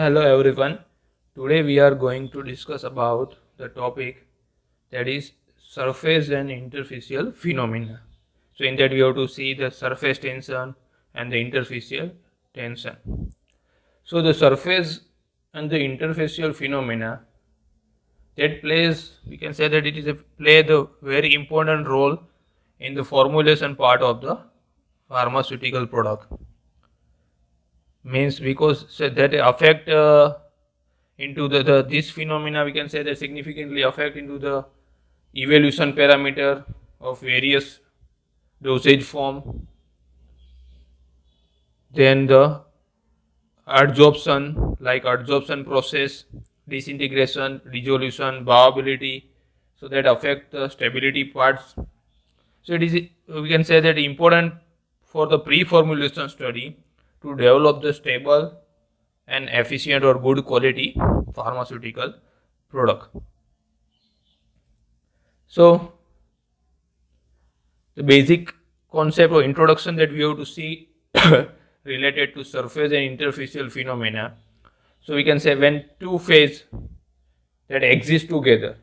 Hello everyone. Today we are going to discuss about the topic that is surface and interfacial phenomena. So in that we have to see the surface tension and the interfacial tension. So the surface and the interfacial phenomena that we can say that it is play the very important role in the formulation part of the pharmaceutical product. Means because that affect into the this phenomena, we can say that significantly affect into the evolution parameter of various dosage form, then the adsorption, like adsorption process, disintegration, resolution, viability, so that affect the stability parts. So it is, we can say that important for the pre-formulation study to develop the stable and efficient or good quality pharmaceutical product. So the basic concept or introduction that we have to see related to surface and interfacial phenomena. So we can say when two phases that exist together,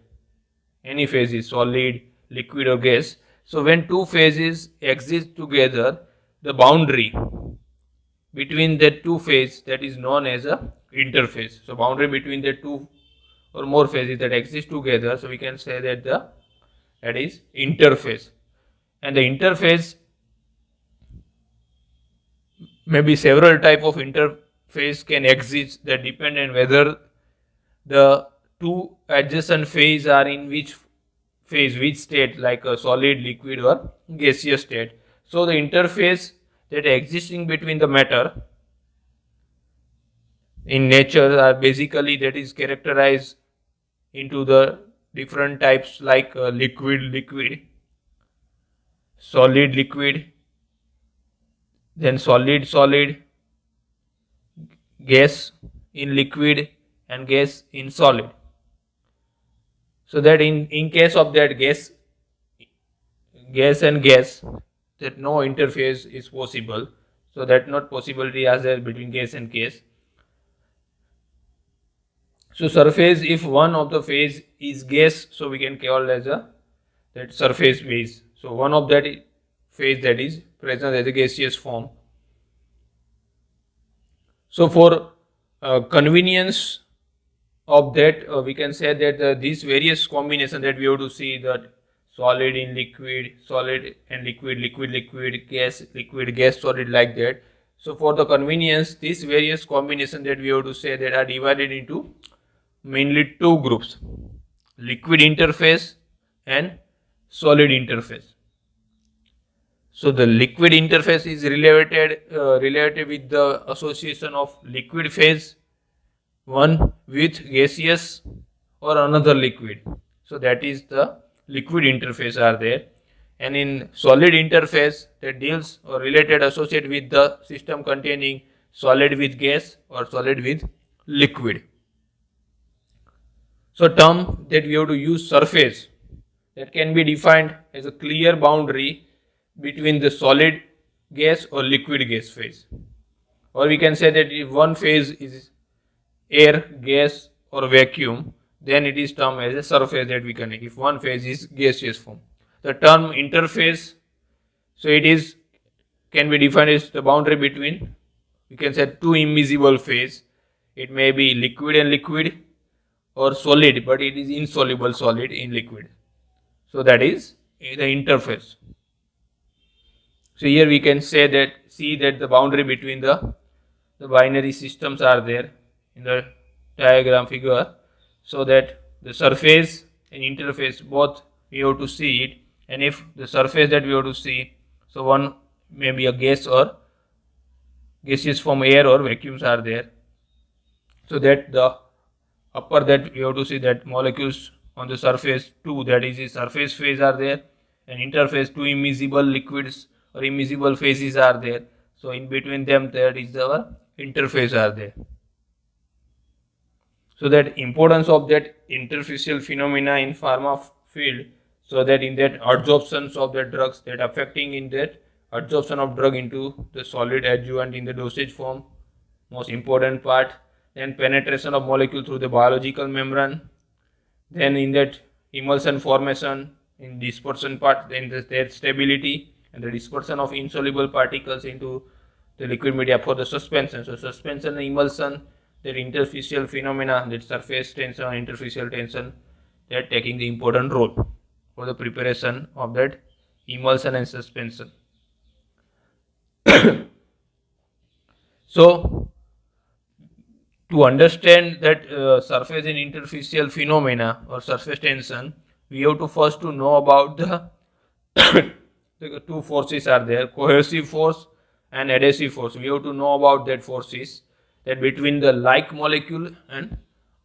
any phase is solid, liquid or gas. So when two phases exist together, the boundary between the two phases, that is known as a interface. So boundary between the two or more phases that exist together, so we can say that that is interface. And the interface, maybe several type of interface can exist, that depend on whether the two adjacent phases are in which phase, which state, like a solid, liquid or gaseous state. So the interface that existing between the matter in nature are basically that is characterized into the different types, like liquid, solid, then solid, gas in liquid and gas in solid. So that in case of that gas and gas, that no interface is possible. So that not possibility as there between gas and gas. So surface, if one of the phase is gas, so we can call as that surface phase. So one of that phase that is present as a gaseous form. So for convenience of that, we can say that these various combination that we have to see, that solid in liquid, solid and liquid, gas, solid, like that. So for the convenience, these various combination that we have to say that are divided into mainly two groups: liquid interface and solid interface. So the liquid interface is related with the association of liquid phase, one with gaseous or another liquid. So that is the liquid interface are there. And in solid interface, that deals or related associated with the system containing solid with gas or solid with liquid. So term that we have to use, surface, that can be defined as a clear boundary between the solid gas or liquid gas phase. Or we can say that if one phase is air, gas or vacuum, then it is termed as a surface that we can, if one phase is gaseous form. The term interface, so it is can be defined as the boundary between, we can say, two immiscible phase. It may be liquid and liquid or solid, but it is insoluble solid in liquid. So that is the interface. So here we can say that, see that the boundary between the binary systems are there in the diagram figure, so that the surface and interface both we have to see it. And if the surface that we have to see, so one may be a gas or gaseous form, air or vacuums are there. So that the upper that we have to see that molecules on the surface, two, that is the surface phase are there, and interface, two immiscible liquids or immiscible phases are there. So in between them, there is our interface are there. So that importance of that interfacial phenomena in pharma field, so that in that adsorptions of the drugs, that affecting in that adsorption of drug into the solid adjuvant in the dosage form, most important part. then penetration of molecule through the biological membrane, then in that emulsion formation, in dispersion part, then their stability and the dispersion of insoluble particles into the liquid media for the suspension. So suspension and emulsion, that interfacial phenomena, that surface tension and interfacial tension, they are taking the important role for the preparation of that emulsion and suspension. So to understand that surface and interfacial phenomena or surface tension, we have to first to know about the the two forces are there, cohesive force and adhesive force. We have to know about that forces, that between the like molecule and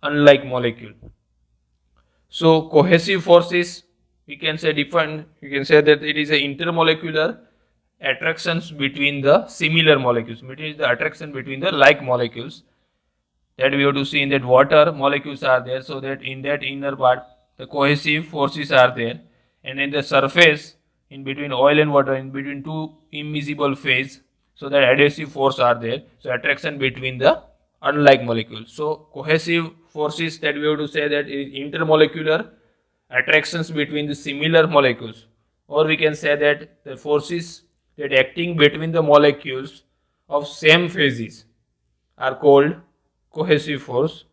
unlike molecule. So cohesive forces, we can say different, you can say that it is a intermolecular attractions between the similar molecules, which is the attraction between the like molecules, that we have to see in that water molecules are there, so that in that inner part the cohesive forces are there, and in the surface in between oil and water, in between two immiscible phase, so that adhesive force are there, so attraction between the unlike molecules. So cohesive forces, that we have to say that is intermolecular attractions between the similar molecules, or we can say that the forces that acting between the molecules of same phases are called cohesive force.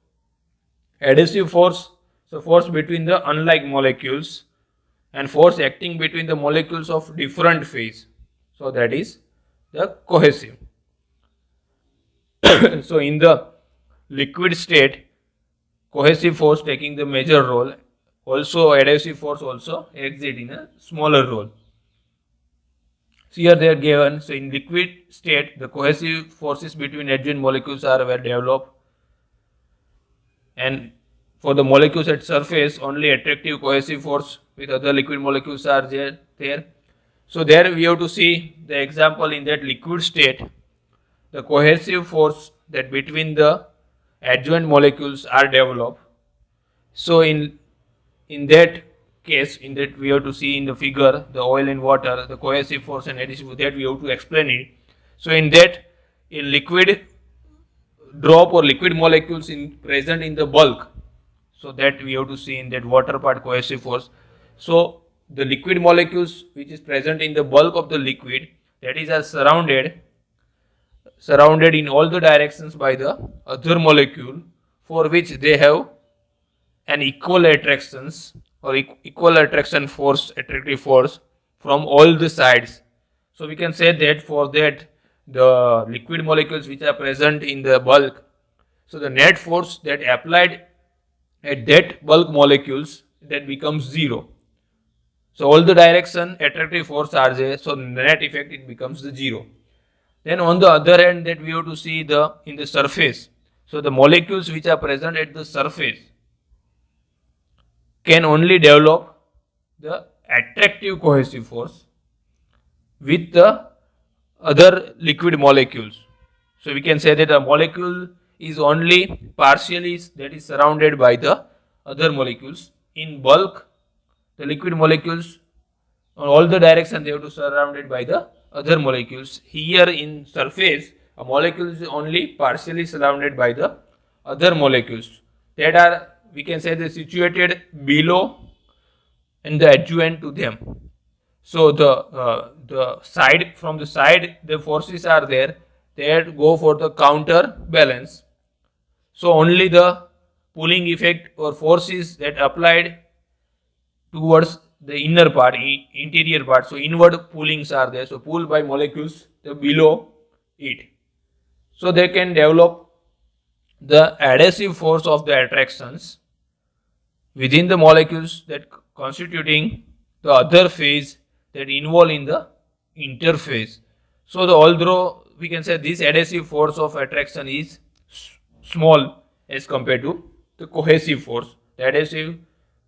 Adhesive force, so force between the unlike molecules, and force acting between the molecules of different phase, so that is the cohesive. So in the liquid state, cohesive force taking the major role, also adhesive force also exist in a smaller role. So here they are given. So in liquid state, the cohesive forces between adjoint molecules were developed, and for the molecules at surface, only attractive cohesive force with other liquid molecules are there. So there we have to see the example in that liquid state, the cohesive force that between the adjoint molecules are developed. So in that case, in that we have to see in the figure, the oil and water, the cohesive force and adhesive, that we have to explain it. So in that, in liquid drop or liquid molecules in present in the bulk, so that we have to see in that water part cohesive force. So the liquid molecules which is present in the bulk of the liquid, that is are surrounded in all the directions by the other molecule, for which they have an equal attractions or equal attraction force, attractive force from all the sides. So we can say that for that the liquid molecules which are present in the bulk, so the net force that applied at that bulk molecules, that becomes 0. So all the direction attractive force are there, so net effect it becomes the 0. Then on the other hand, that we have to see in the surface. So the molecules which are present at the surface can only develop the attractive cohesive force with the other liquid molecules. So we can say that a molecule is only partially that is surrounded by the other molecules. In bulk, the liquid molecules on all the directions they have to surrounded by the other molecules. Here in surface, a molecule is only partially surrounded by the other molecules that are, we can say, they situated below and the adjoint to them. So the side, from the side the forces are there that go for the counter balance. So only the pulling effect or forces that applied towards the inner part, interior part, so inward pullings are there, so pulled by molecules below it. So they can develop the adhesive force of the attractions within the molecules that constituting the other phase that involve in the interface. So although we can say this adhesive force of attraction is small as compared to the cohesive force, the adhesive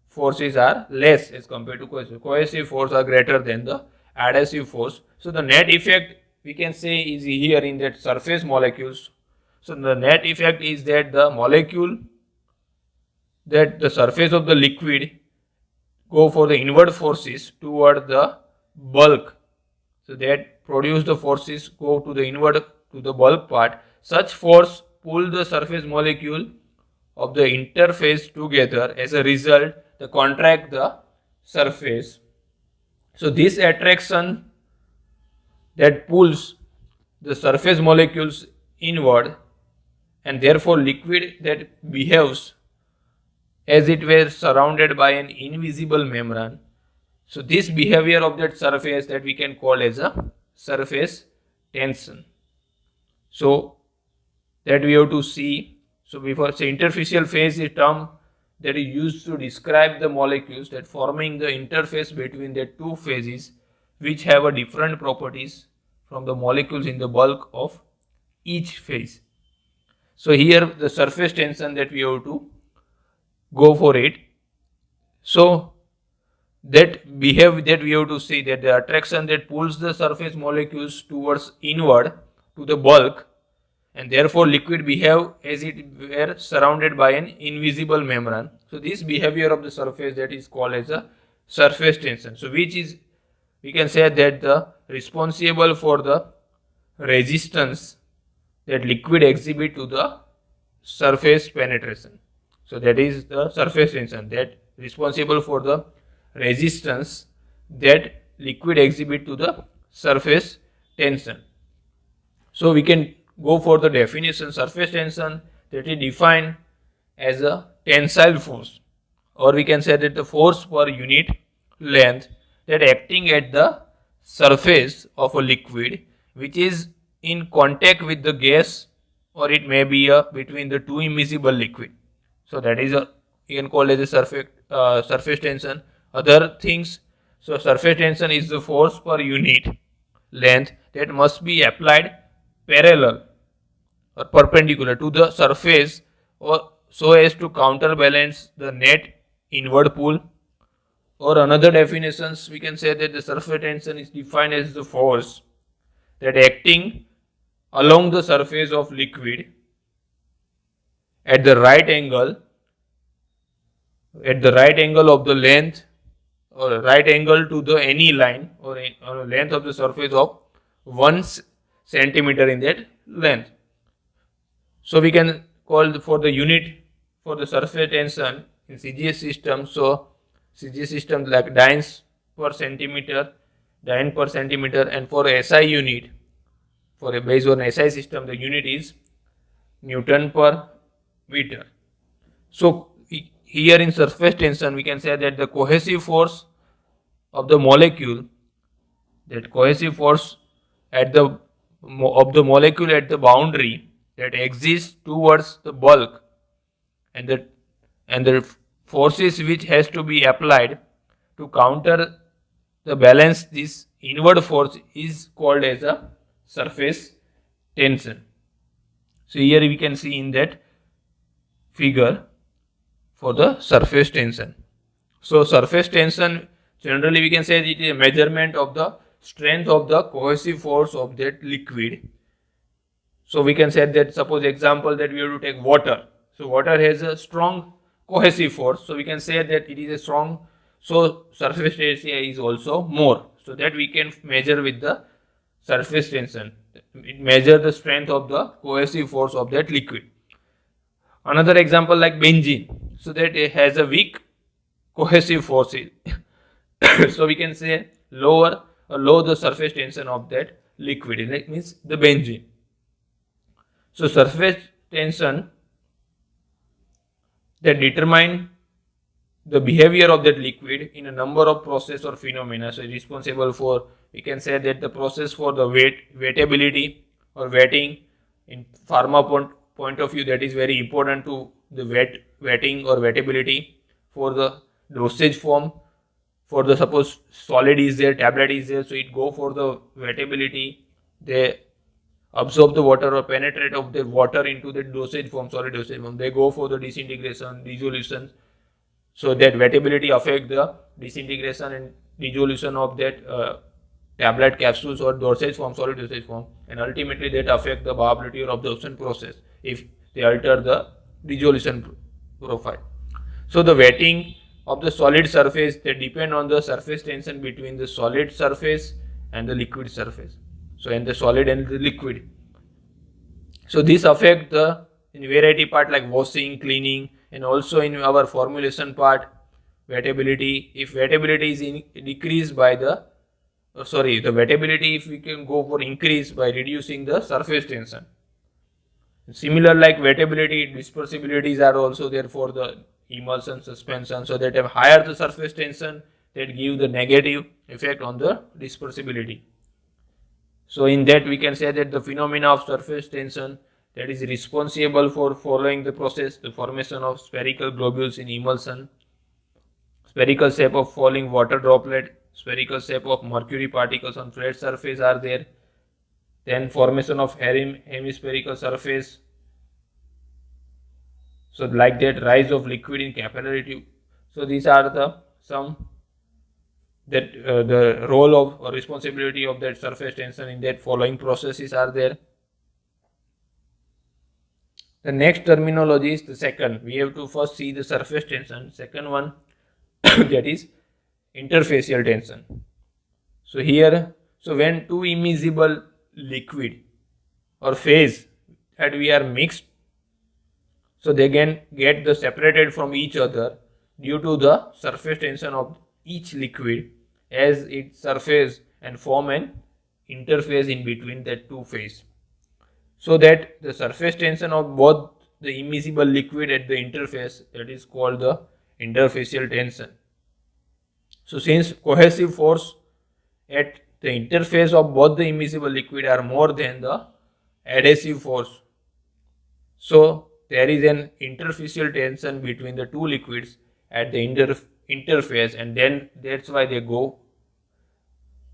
forces are less as compared to cohesive. Cohesive force are greater than the adhesive force. So the net effect we can say is here in that surface molecules. So the net effect is that the molecule, that the surface of the liquid go for the inward forces toward the bulk. So that produce the forces go to the inward to the bulk part. Such force pull the surface molecule of the interface together. As a result, they contract the surface. So this attraction that pulls the surface molecules inward, and therefore liquid that behaves as it were surrounded by an invisible membrane. So this behavior of that surface that we can call as a surface tension. So that we have to see. So before, say, interfacial phase is a term that is used to describe the molecules that forming the interface between the two phases which have a different properties from the molecules in the bulk of each phase. So here the surface tension that we have to go for it. So that behave that we have to see, that the attraction that pulls the surface molecules towards inward to the bulk, and therefore liquid behave as it were surrounded by an invisible membrane. So this behavior of the surface that is called as a surface tension. So which is, we can say that the responsible for the resistance that liquid exhibit to the surface penetration. So that is the surface tension that responsible for the resistance that liquid exhibit to the surface tension. So we can go for the definition. Surface tension that is defined as a tensile force, or we can say that the force per unit length that acting at the surface of a liquid which is in contact with the gas, or it may be between the two immiscible liquid. So that is a, you can call it a surface tension. Other things, so surface tension is the force per unit length that must be applied parallel or perpendicular to the surface, or so as to counterbalance the net inward pull. Or another definitions, we can say that the surface tension is defined as the force that acting along the surface of liquid at the right angle of the length, or right angle to the any line, or length of the surface of 1 centimeter in that length. So we can call for the unit for the surface tension in CGS system. So CGS system like dynes per centimeter, and for SI unit, for a based on SI system, the unit is Newton per meter. So here in surface tension, we can say that the cohesive force of the molecule, that cohesive force of the molecule at the boundary that exists towards the bulk, and the forces which has to be applied to counter the balance this inward force is called as a surface tension. So here we can see in that figure for the surface tension. So surface tension, generally we can say it is a measurement of the strength of the cohesive force of that liquid. So we can say that, suppose example that we have to take water. So water has a strong cohesive force. So we can say that it is a strong, so surface tension is also more. So that we can measure with the surface tension. It measures the strength of the cohesive force of that liquid. Another example like benzene. So that it has a weak cohesive force. So we can say low the surface tension of that liquid. That means the benzene. So surface tension that determine the behavior of that liquid in a number of process or phenomena. So responsible for, we can say that the process for the wettability or wetting in pharma point of view, that is very important to the wetting or wettability. For the dosage form, for the suppose solid is there, tablet is there, so it go for the wettability. They absorb the water or penetrate of the water into the dosage form, solid dosage form. They go for the disintegration, dissolution. So that wettability affect the disintegration and dissolution of that tablet capsules or dosage form, solid dosage form, and ultimately that affect the viability or absorption process if they alter the dissolution profile. So the wetting of the solid surface, they depend on the surface tension between the solid surface and the liquid surface. So and the solid and the liquid. So this affect the in variety part like washing, cleaning, and also in our formulation part, wettability. If wettability is decreased by the the wettability, if we can go for increase by reducing the surface tension. Similar like wettability, dispersibilities are also there for the emulsion, suspension, so that have higher the surface tension, that give the negative effect on the dispersibility. So in that we can say that the phenomena of surface tension that is responsible for following the process, the formation of spherical globules in emulsion, spherical shape of falling water droplet, spherical shape of mercury particles on flat surface are there, then formation of hemispherical surface. So like that, rise of liquid in capillary tube. So these are the some that the role of or responsibility of that surface tension in that following processes are there. The next terminology is the second. We have to first see the surface tension. Second one that is interfacial tension. So here, so when two immiscible liquid or phase that we are mixed, so they can get the separated from each other due to the surface tension of each liquid as it surface and form an interface in between the two phase. So that the surface tension of both the immiscible liquid at the interface, that is called the interfacial tension. So since cohesive force at the interface of both the immiscible liquid are more than the adhesive force, so there is an interfacial tension between the two liquids at the interface, and then that's why they go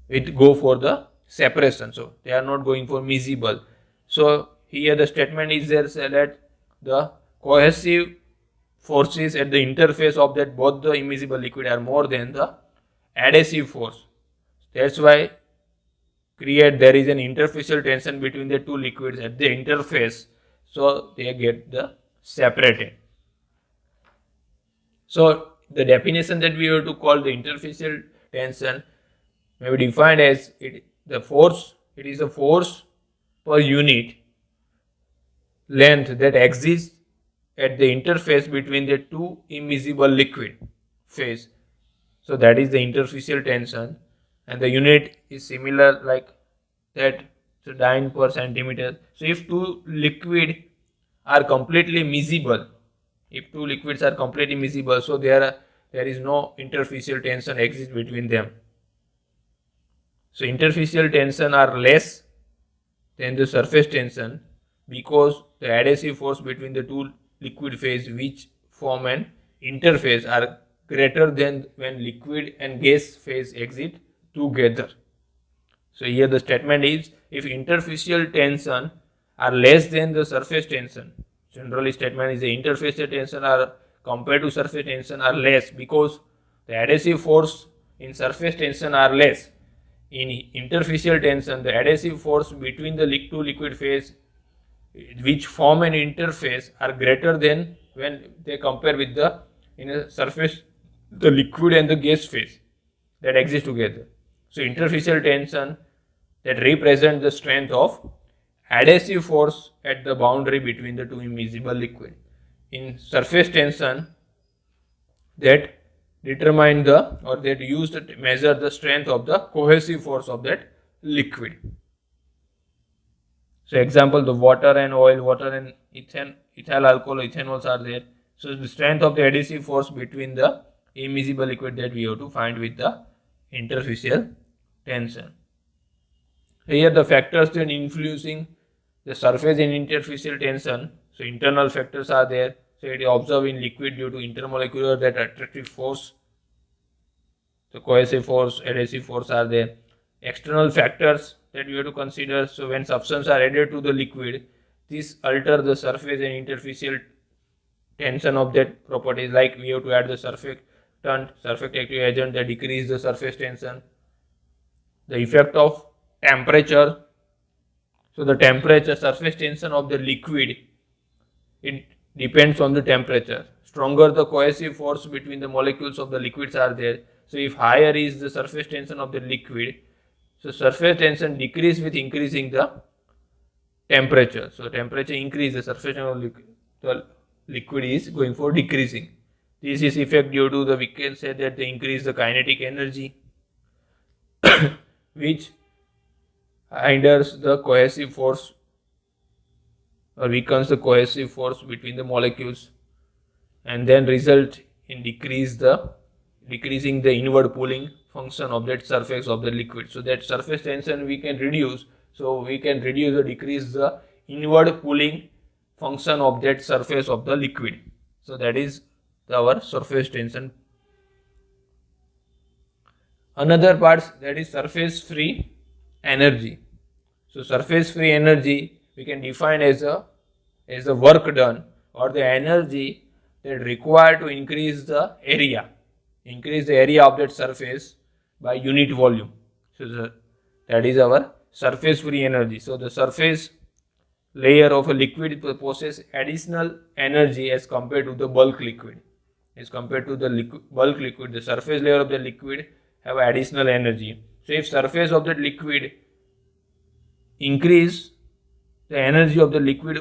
for the separation. So they are not going for miscible. So here the statement is there that the cohesive forces at the interface of that both the immiscible liquid are more than the adhesive force. That's why there is an interfacial tension between the two liquids at the interface, so they get the separated. So the definition that we have to call the interfacial tension may be defined as it is a force per unit length that exists at the interface between the two immiscible liquid phase. So that is the interfacial tension, and the unit is similar like that, so dyne per centimeter. So if two liquids are completely miscible, so there is no interfacial tension exists between them. So interfacial tension are less than the surface tension because the adhesive force between the two liquid phase which form an interface are greater than when liquid and gas phase exist together. So here the statement is, if interfacial tension are less than the surface tension, generally statement is the interfacial tension are compared to surface tension are less because the adhesive force in surface tension are less. In interfacial tension, the adhesive force between the two liquid phase which form an interface are greater than when they compare with the in a surface the liquid and the gas phase that exist together. So interfacial tension that represent the strength of adhesive force at the boundary between the two immiscible liquid. In surface tension that determine that used to measure the strength of the cohesive force of that liquid. So example, the water and oil, water and ethyl alcohol, ethanols are there. So the strength of the adhesive force between the immiscible liquid that we have to find with the interfacial tension. Here the factors that influencing the surface and interfacial tension. So internal factors are there. So it is observed in liquid due to intermolecular that attractive force. So cohesive force, adhesive force are there. External factors that we have to consider. So when substances are added to the liquid, this alter the surface and interfacial tension of that properties. Like we have to add the surfactant active agent that decrease the surface tension. The effect of temperature. So the temperature, surface tension of the liquid, it depends on the temperature. Stronger the cohesive force between the molecules of the liquids are there. So if higher is the surface tension of the liquid, so surface tension decrease with increasing the temperature. So temperature increase, the surface tension of liquid the liquid is going for decreasing. This is effect due to the, we can say that they increase the kinetic energy which hinders the cohesive force or weakens the cohesive force between the molecules, and then result in decreasing the inward pulling function of that surface of the liquid. So that surface tension we can reduce. So we can reduce or decrease the inward pulling function of that surface of the liquid. So that is our surface tension. Another part, that is surface free energy. So surface free energy we can define as the work done or the energy that required to increase the area of that surface by unit volume. So that is our surface free energy. So the surface layer of a liquid possesses additional energy as compared to the bulk liquid. Bulk liquid, the surface layer of the liquid have additional energy. So if surface of that liquid increase, the energy of the liquid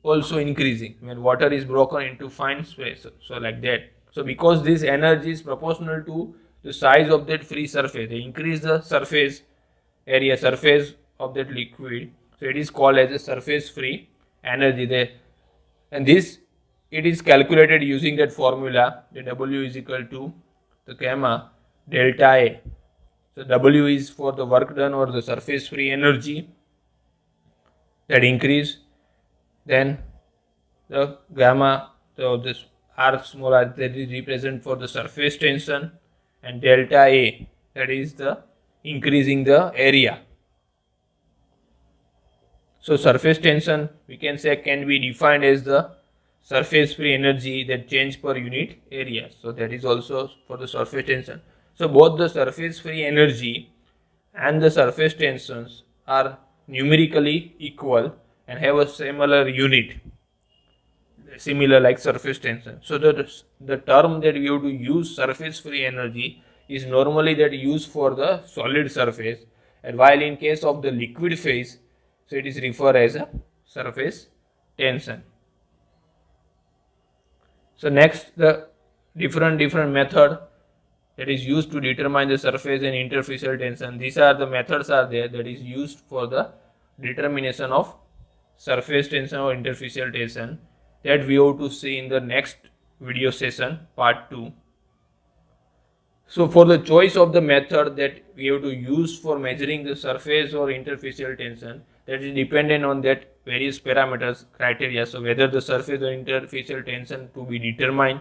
also increasing when water is broken into fine space. So like that. So because this energy is proportional to the size of that free surface, they increase the surface of that liquid. So it is called as a surface free energy there. And this, it is calculated using that formula, the W is equal to the gamma delta A. So W is for the work done or the surface free energy that increase. Then the gamma, so this R small r, that is represent for the surface tension, and delta A, that is the increasing the area. So surface tension we can say can be defined as the surface free energy that change per unit area. So that is also for the surface tension. So both the surface free energy and the surface tensions are numerically equal and have a similar unit, similar like surface tension. So the term that we have to use, surface free energy, is normally that used for the solid surface, and while in case of the liquid phase, so it is referred as a surface tension. So next, the different method that is used to determine the surface and interfacial tension. These are the methods are there that is used for the determination of surface tension or interfacial tension, that we have to see in the next video session, part 2. So for the choice of the method that we have to use for measuring the surface or interfacial tension, that is dependent on that various parameters criteria. So whether the surface or interfacial tension to be determined,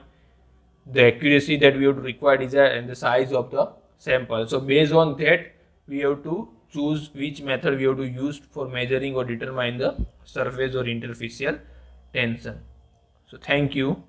the accuracy that we have to require is and the size of the sample. So based on that we have to choose which method we have to use for measuring or determine the surface or interfacial tension. So thank you.